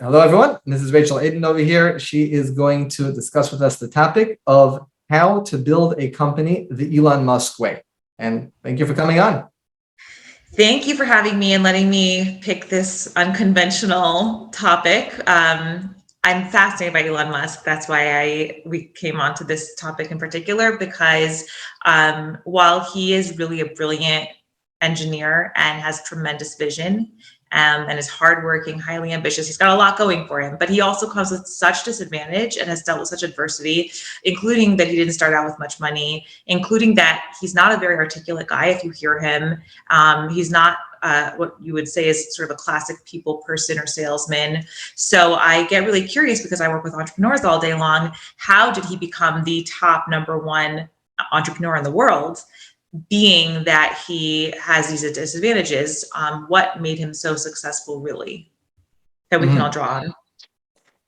Hello, everyone. This is Rachel Aiden over here. She is going to discuss with us the topic of how to build a company the Elon Musk way. And thank you for coming on. Thank you for having me and letting me pick this unconventional topic. I'm fascinated by Elon Musk. That's why we came onto this topic in particular because while he is really a brilliant engineer and has tremendous vision and is hardworking, highly ambitious, he's got a lot going for him. But he also comes with such disadvantage and has dealt with such adversity, including that he didn't start out with much money, including that he's not a very articulate guy. If you hear him, he's not what you would say is sort of a classic people person or salesman. So I get really curious because I work with entrepreneurs all day long. How did he become the top number one entrepreneur in the world? Being that he has these disadvantages, what made him so successful, really, that we can all draw on?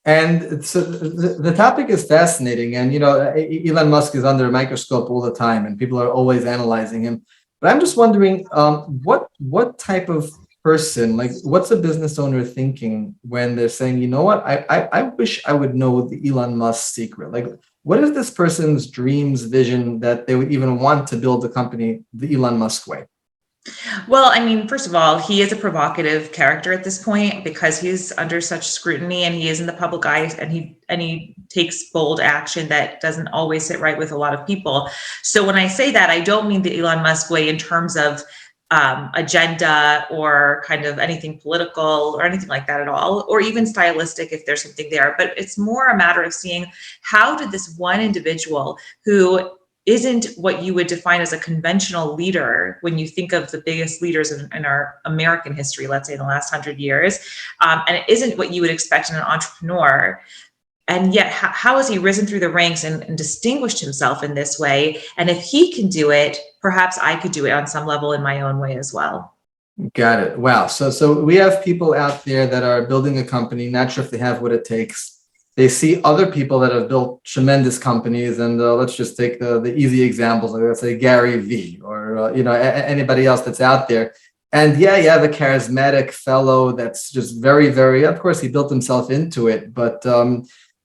And the topic is fascinating. And, Elon Musk is under a microscope all the time and people are always analyzing him. But I'm just wondering, what type of person, like what's a business owner thinking when they're saying, you know what, I wish I would know the Elon Musk secret. Like, what is this person's dreams, vision that they would even want to build a company the Elon Musk way? Well, I mean, first of all, he is a provocative character at this point because he's under such scrutiny and he is in the public eye and he takes bold action that doesn't always sit right with a lot of people. So when I say that, I don't mean the Elon Musk way in terms of agenda or kind of anything political or anything like that at all, or even stylistic if there's something there. But it's more a matter of seeing how did this one individual who isn't what you would define as a conventional leader when you think of the biggest leaders in our American history, let's say in the last 100 years, and it isn't what you would expect in an entrepreneur. And yet, how has he risen through the ranks and distinguished himself in this way? And if he can do it, perhaps I could do it on some level in my own way as well. Got it. Wow. So we have people out there that are building a company, not sure if they have what it takes. They see other people that have built tremendous companies, and let's just take the easy examples, like let's say Gary V, or anybody else that's out there. And yeah, you have a charismatic fellow that's just very, very. Of course, he built himself into it, but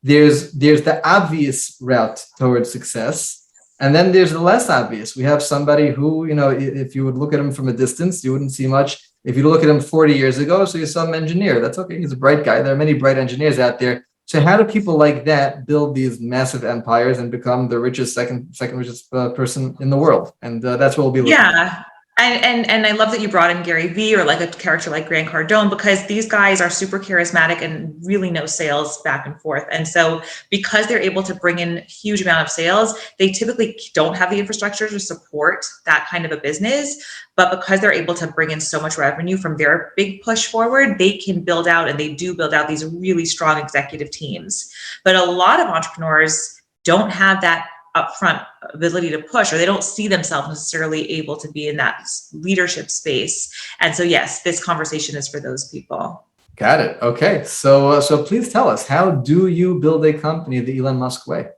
there's the obvious route towards success, and then there's the less obvious. We have somebody who, if you would look at him from a distance, you wouldn't see much. If you look at him 40 years ago, so you saw some engineer. That's okay. He's a bright guy. There are many bright engineers out there. So how do people like that build these massive empires and become the richest, second richest person in the world? And that's what we'll be looking at. Yeah. And I love that you brought in Gary Vee or like a character like Grant Cardone, because these guys are super charismatic and really know sales back and forth. And so because they're able to bring in a huge amount of sales, they typically don't have the infrastructure to support that kind of a business. But because they're able to bring in so much revenue from their big push forward, they can build out, and they do build out, these really strong executive teams. But a lot of entrepreneurs don't have that upfront ability to push, or they don't see themselves necessarily able to be in that leadership space. And so, yes, this conversation is for those people. Got it. Okay. So please tell us, how do you build a company the Elon Musk way?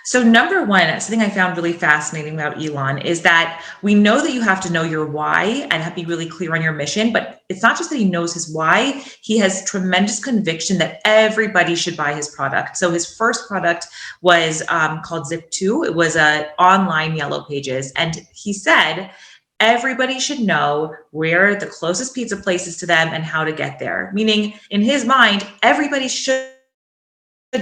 So number one, something I found really fascinating about Elon is that we know that you have to know your why and be really clear on your mission, but it's not just that he knows his why, he has tremendous conviction that everybody should buy his product. So his first product was called Zip2. It was online yellow pages. And he said, everybody should know where the closest pizza place is to them and how to get there. Meaning, in his mind, everybody should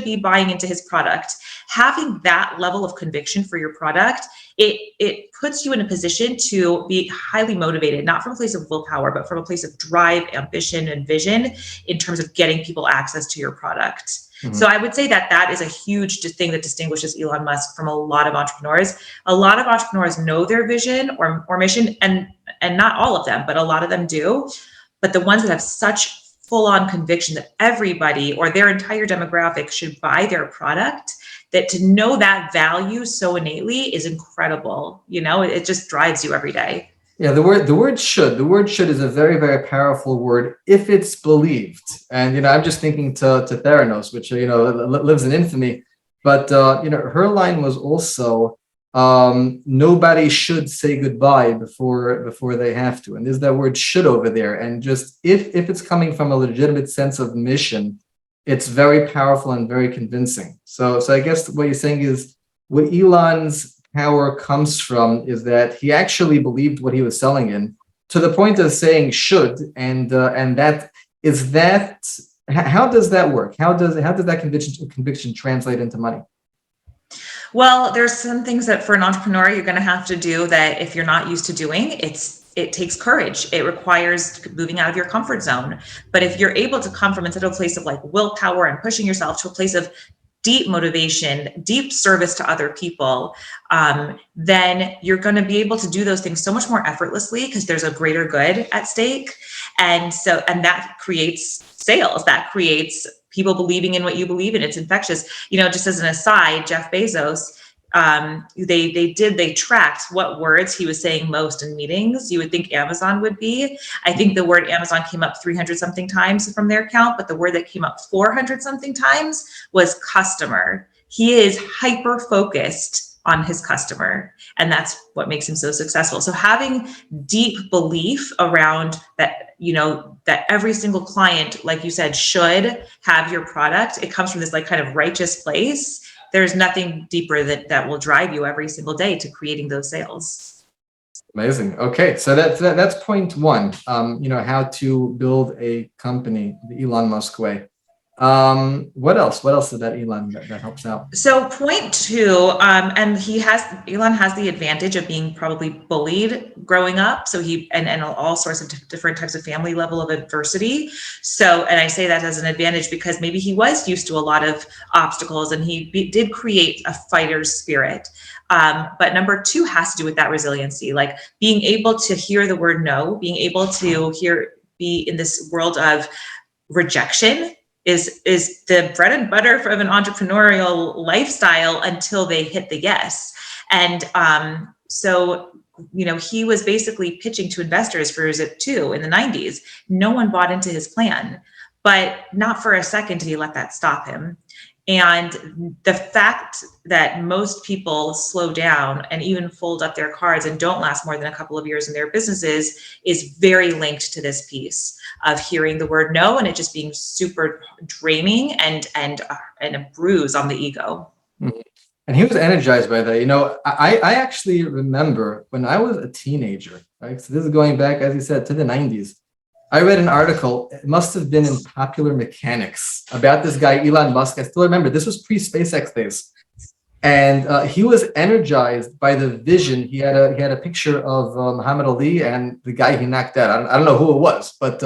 be buying into his product. Having that level of conviction for your product, it puts you in a position to be highly motivated, not from a place of willpower, but from a place of drive, ambition, and vision in terms of getting people access to your product. Mm-hmm. So I would say that is a huge thing that distinguishes Elon Musk from a lot of entrepreneurs. A lot of entrepreneurs know their vision or mission, and not all of them, but a lot of them do. But the ones that have such full-on conviction that everybody or their entire demographic should buy their product, that to know that value so innately is incredible. It just drives you every day. Yeah, the word should is a very, very powerful word if it's believed. And I'm just thinking to Theranos, which lives in infamy, but her line was also nobody should say goodbye before they have to. And there's that word should over there. And just if it's coming from a legitimate sense of mission, it's very powerful and very convincing. So I guess what you're saying is what Elon's power comes from is that he actually believed what he was selling in to the point of saying should, and that is that. How does that work? How does that conviction translate into money? Well, there's some things that for an entrepreneur you're going to have to do that if you're not used to doing, it takes courage. It requires moving out of your comfort zone. But if you're able to come from instead of a place of like willpower and pushing yourself to a place of deep motivation, deep service to other people, then you're going to be able to do those things so much more effortlessly because there's a greater good at stake. And that creates sales, that creates people believing in what you believe in. It's infectious. Just as an aside, Jeff Bezos, they tracked what words he was saying most in meetings. You would think Amazon would be. I think the word Amazon came up 300 something times from their count, but the word that came up 400 something times was customer. He is hyper focused on his customer, and that's what makes him so successful. So having deep belief around that, that every single client, like you said, should have your product. It comes from this like kind of righteous place. There's nothing deeper that will drive you every single day to creating those sales. Amazing. Okay, so that's point one. How to build a company the Elon Musk way. What else? What else did that Elon that helps out? So point two, and Elon has the advantage of being probably bullied growing up. So and all sorts of different types of family level of adversity. So, and I say that as an advantage because maybe he was used to a lot of obstacles and he did create a fighter's spirit. But number two has to do with that resiliency, like being able to hear the word no, being able to be in this world of rejection is the bread and butter of an entrepreneurial lifestyle until they hit the yes. And so he was basically pitching to investors for Zip 2 in the 90s. No one bought into his plan, but not for a second did he let that stop him. And the fact that most people slow down and even fold up their cards and don't last more than a couple of years in their businesses is very linked to this piece of hearing the word no and it just being super draining and a bruise on the ego. Mm-hmm. And he was energized by that. I actually remember when I was a teenager, right? So this is going back, as you said, to the 90s. I read an article, it must have been in Popular Mechanics, about this guy, Elon Musk. I still remember, this was pre-SpaceX days. And he was energized by the vision. He had a picture of Muhammad Ali and the guy he knocked out. I don't know who it was, but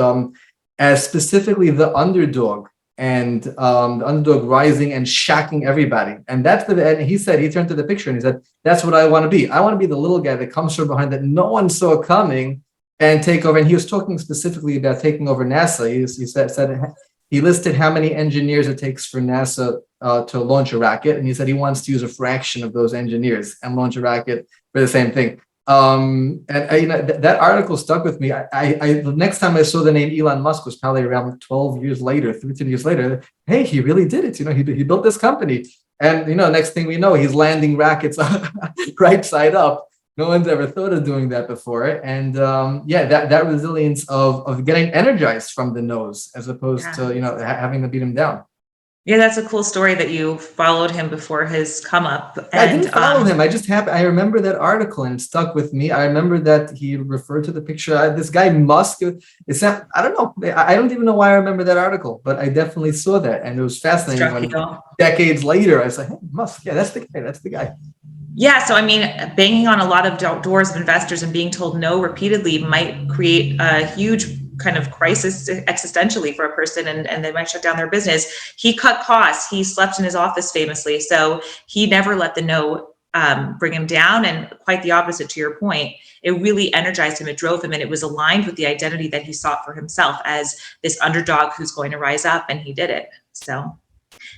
as specifically the underdog and the underdog rising and shocking everybody. And and he turned to the picture and he said, that's what I want to be. I want to be the little guy that comes from behind that no one saw coming and take over. And he was talking specifically about taking over NASA. He said he listed how many engineers it takes for NASA to launch a rocket, and he said he wants to use a fraction of those engineers and launch a rocket for the same thing. That article stuck with me. The next time I saw the name Elon Musk was probably around 12 years later, 13 years later. Hey, he really did it. He built this company, and next thing we know, he's landing rockets right side up. No one's ever thought of doing that before. And that resilience of getting energized from the nose as opposed to, having to beat him down. Yeah, that's a cool story that you followed him before his come up. I didn't follow him. I remember that article and it stuck with me. I remember that he referred to the picture. This guy Musk, it's not, I don't know. I don't even know why I remember that article, but I definitely saw that. And it was fascinating when decades later, I was like, hey, Musk, yeah, that's the guy. Yeah. So, banging on a lot of doors of investors and being told no repeatedly might create a huge kind of crisis existentially for a person, and they might shut down their business. He cut costs. He slept in his office famously. So he never let the no bring him down. And quite the opposite, to your point, it really energized him. It drove him, and it was aligned with the identity that he sought for himself as this underdog who's going to rise up, and he did it. So.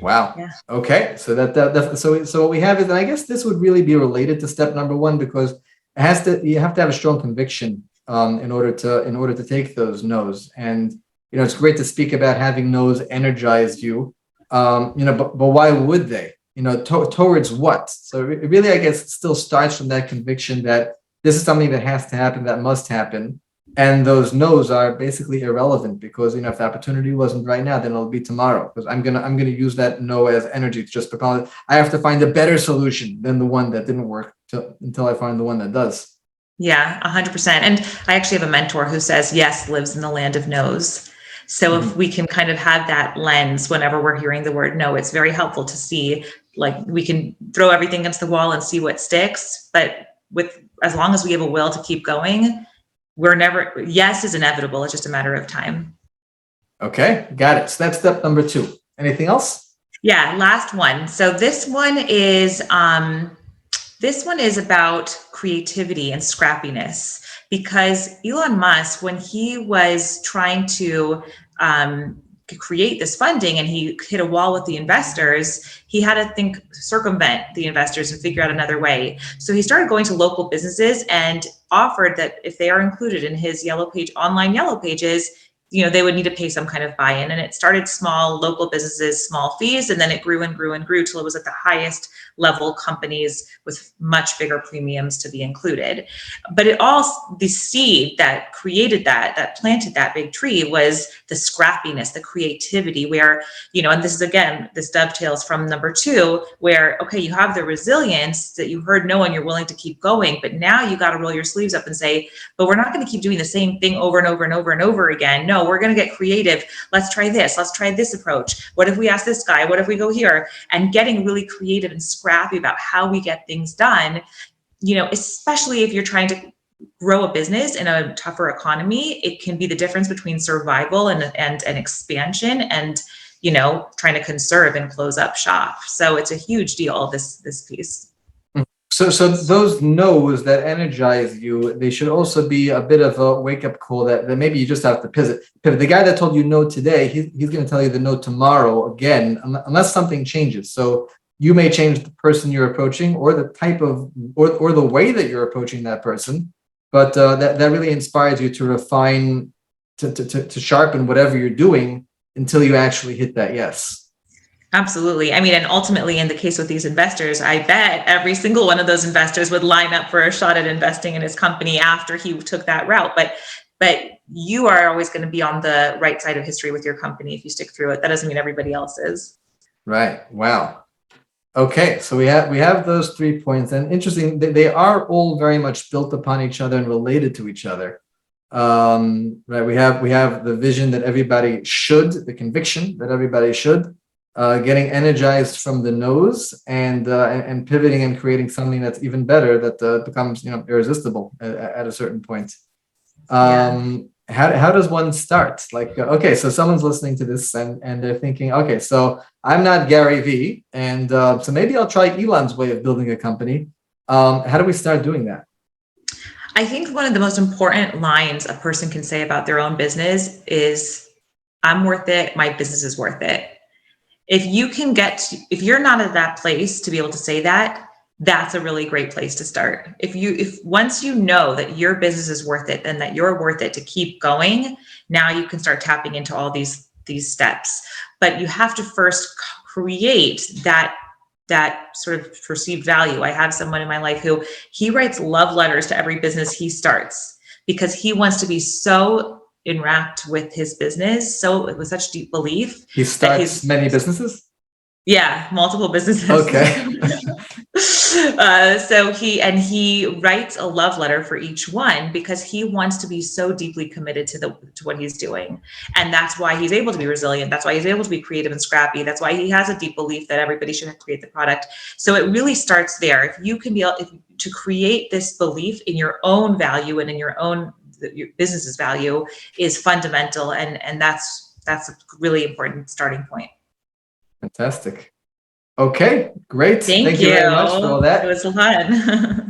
Wow. Yeah. Okay. So so what we have is, and I guess this would really be related to step number one, because you have to have a strong conviction in order to take those no's. And it's great to speak about having no's energize you. But why would they? Towards what? So it really, I guess, it still starts from that conviction that this is something that has to happen, that must happen. And those no's are basically irrelevant because, you know, if the opportunity wasn't right now, then it'll be tomorrow. Because I'm gonna use that no as energy to just because I have to find a better solution than the one that didn't work until I find the one that does. Yeah, 100%. And I actually have a mentor who says yes lives in the land of no's. So if we can kind of have that lens whenever we're hearing the word no, it's very helpful to see, like, we can throw everything against the wall and see what sticks. But with, as long as we have a will to keep going, we're never, yes is inevitable. It's just a matter of time. Okay, got it. So that's step number 2. Anything else? Yeah, last one. So this one is about creativity and scrappiness, because Elon Musk, when he was trying to create this funding and he hit a wall with the investors, he had to circumvent the investors and figure out another way. So he started going to local businesses and offered that if they are included in his online yellow pages, you know, they would need to pay some kind of buy-in. And it started small, local businesses, small fees, and then it grew and grew and grew till it was at the highest level companies with much bigger premiums to be included. But the seed that created that planted that big tree was the scrappiness, the creativity, where, you know, and this dovetails from number 2, where, okay, you have the resilience that you heard no and you're willing to keep going, but now you got to roll your sleeves up and say, but we're not going to keep doing the same thing over and over and over and over again. No, we're going to get creative. Let's try this. Let's try this approach. What if we ask this guy? What if we go here? And getting really creative and scrappy about how we get things done, you know, especially if you're trying to grow a business in a tougher economy, it can be the difference between survival and expansion and, you know, trying to conserve and close up shop. So it's a huge deal, this piece. So those no's that energize you, they should also be a bit of a wake-up call that maybe you just have to pivot. The guy that told you no today, he's going to tell you the no tomorrow again, unless something changes. So you may change the person you're approaching or the type of, or the way that you're approaching that person. But that really inspires you to refine, to sharpen whatever you're doing until you actually hit that yes. Absolutely. I mean, and ultimately in the case with these investors, I bet every single one of those investors would line up for a shot at investing in his company after he took that route. But you are always going to be on the right side of history with your company if you stick through it. That doesn't mean everybody else is. Right. Wow. Okay. So we have those 3 points, and interesting, they are all very much built upon each other and related to each other. Right. We have the vision that everybody should, the conviction that everybody should. Getting energized from the nose and pivoting and creating something that's even better that becomes, you know, irresistible at a certain point. How does one start? Like, okay, so someone's listening to this and they're thinking, okay, so I'm not Gary V, and so maybe I'll try Elon's way of building a company. How do we start doing that? I think one of the most important lines a person can say about their own business is, I'm worth it. My business is worth it. If you're not at that place to be able to say that, that's a really great place to start. If once you know that your business is worth it, then that you're worth it to keep going, now you can start tapping into all these steps. But you have to first create that sort of perceived value. I have someone in my life who he writes love letters to every business he starts because he wants to be so enwrapped with his business, so with such deep belief. He starts many businesses? Yeah, multiple businesses. Okay. So he writes a love letter for each one because he wants to be so deeply committed to what he's doing. And that's why he's able to be resilient. That's why he's able to be creative and scrappy. That's why he has a deep belief that everybody should create the product. So it really starts there. If you can be able to create this belief in your own value and in your business's value is fundamental. And that's a really important starting point. Fantastic. Okay, great. Thank you you very much for all that. It was fun.